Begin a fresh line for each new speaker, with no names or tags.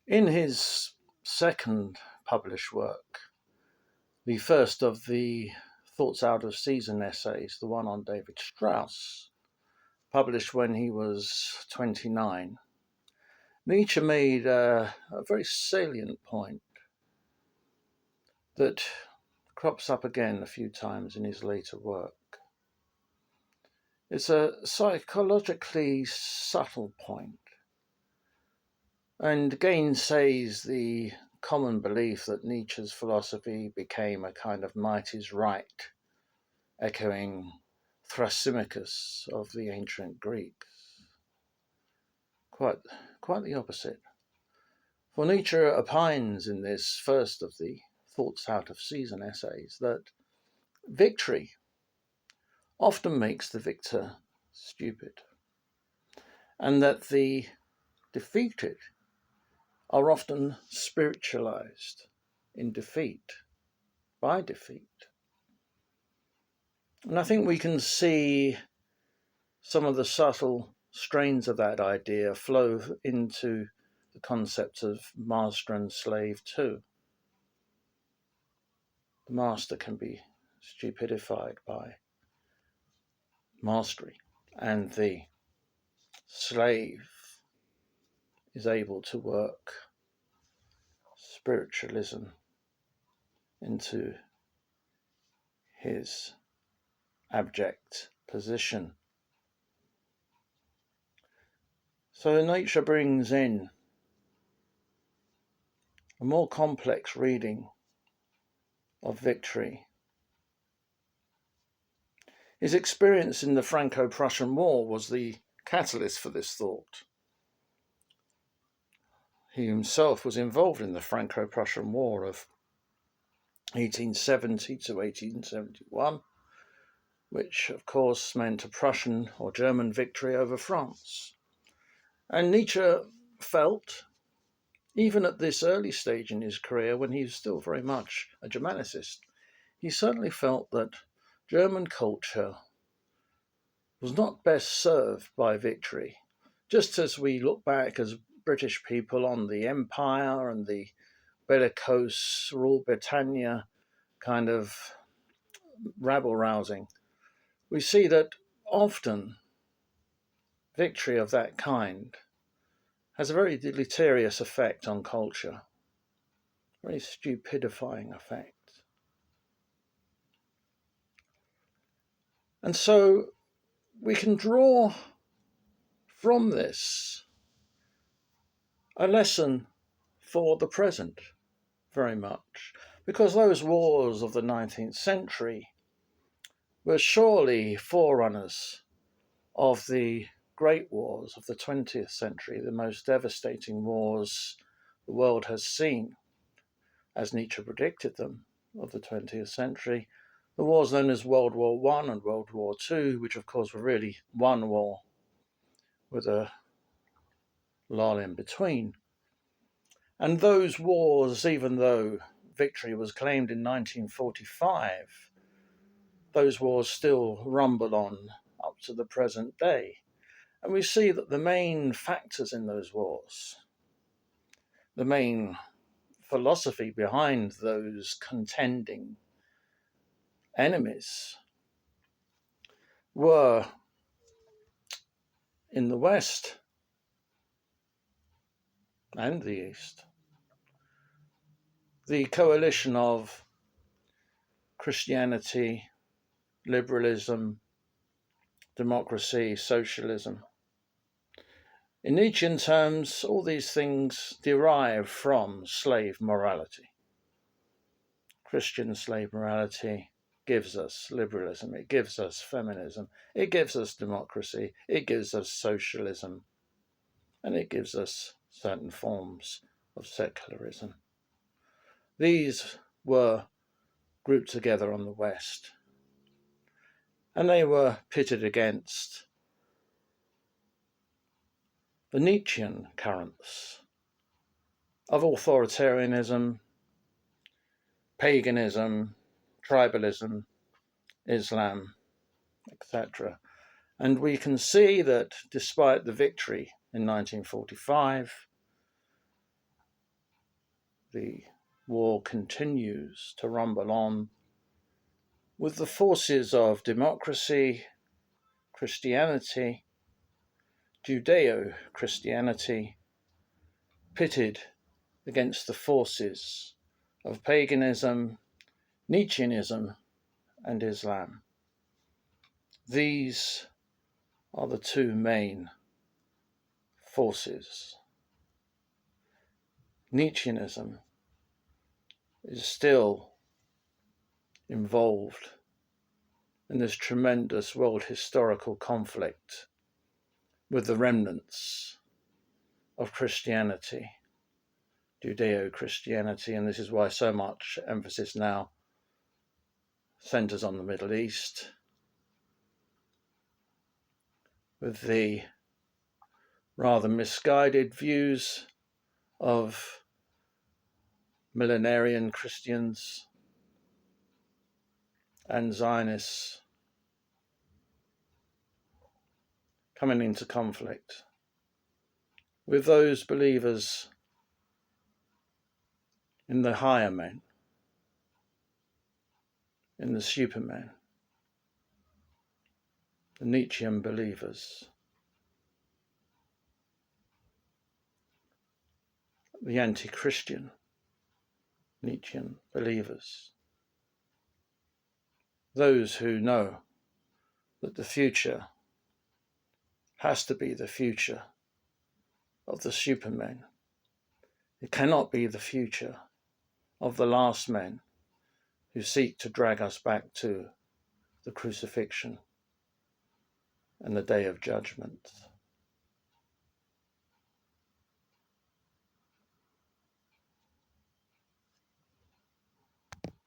In his second published work, the first of the Thoughts Out of Season essays, the one on David Strauss, published when he was 29, Nietzsche made a very salient point that crops up again a few times in his later work. It's a psychologically subtle point and gainsays the common belief that Nietzsche's philosophy became a kind of might is right, echoing Thrasymachus of the ancient Greeks. Quite the opposite. For Nietzsche opines in this first of the Thoughts Out of Season essays that victory often makes the victor stupid, and that the defeated are often spiritualized in defeat, by defeat. And I think we can see some of the subtle strains of that idea flow into the concept of master and slave too. The master can be stupidified by mastery, and the slave is able to work spiritualism into his abject position. So Nietzsche brings in a more complex reading of victory. His experience in the Franco-Prussian War was the catalyst for this thought. He himself was involved in the Franco-Prussian War of 1870 to 1871, which of course meant a Prussian or German victory over France. And Nietzsche felt, even at this early stage in his career, when he was still very much a Germanicist, he certainly felt that German culture was not best served by victory. Just as we look back as British people on the Empire and the bellicose Rule Britannia kind of rabble-rousing, we see that often victory of that kind has a very deleterious effect on culture, very stupidifying effect. And so we can draw from this a lesson for the present very much, because those wars of the 19th century were surely forerunners of the great wars of the 20th century, the most devastating wars the world has seen, as Nietzsche predicted them, of the 20th century. The wars known as World War I and World War II, which of course were really one war with a lull in between. And those wars, even though victory was claimed in 1945, those wars still rumble on up to the present day. And we see that the main factors in those wars, the main philosophy behind those contending enemies, were in the West and the East the coalition of Christianity, liberalism, democracy, socialism. In Nietzschean terms, all these things derive from slave morality. Christian slave morality gives us liberalism, it gives us feminism, it gives us democracy, it gives us socialism, and it gives us certain forms of secularism. These were grouped together on the West, and they were pitted against the Nietzschean currents of authoritarianism, paganism, tribalism, Islam, etc. And we can see that despite the victory in 1945, the war continues to rumble on, with the forces of democracy, Christianity, Judeo-Christianity pitted against the forces of paganism, Nietzscheanism, and Islam. These are the two main forces. Nietzscheanism is still involved in this tremendous world historical conflict with the remnants of Christianity, Judeo-Christianity, and this is why so much emphasis now centers on the Middle East, with the rather misguided views of millenarian Christians and Zionists coming into conflict with those believers in the higher men, in the supermen, the Nietzschean believers, the anti-Christian Nietzschean believers, those who know that the future has to be the future of the supermen. It cannot be the future of the last men who seek to drag us back to the crucifixion and the day of judgment.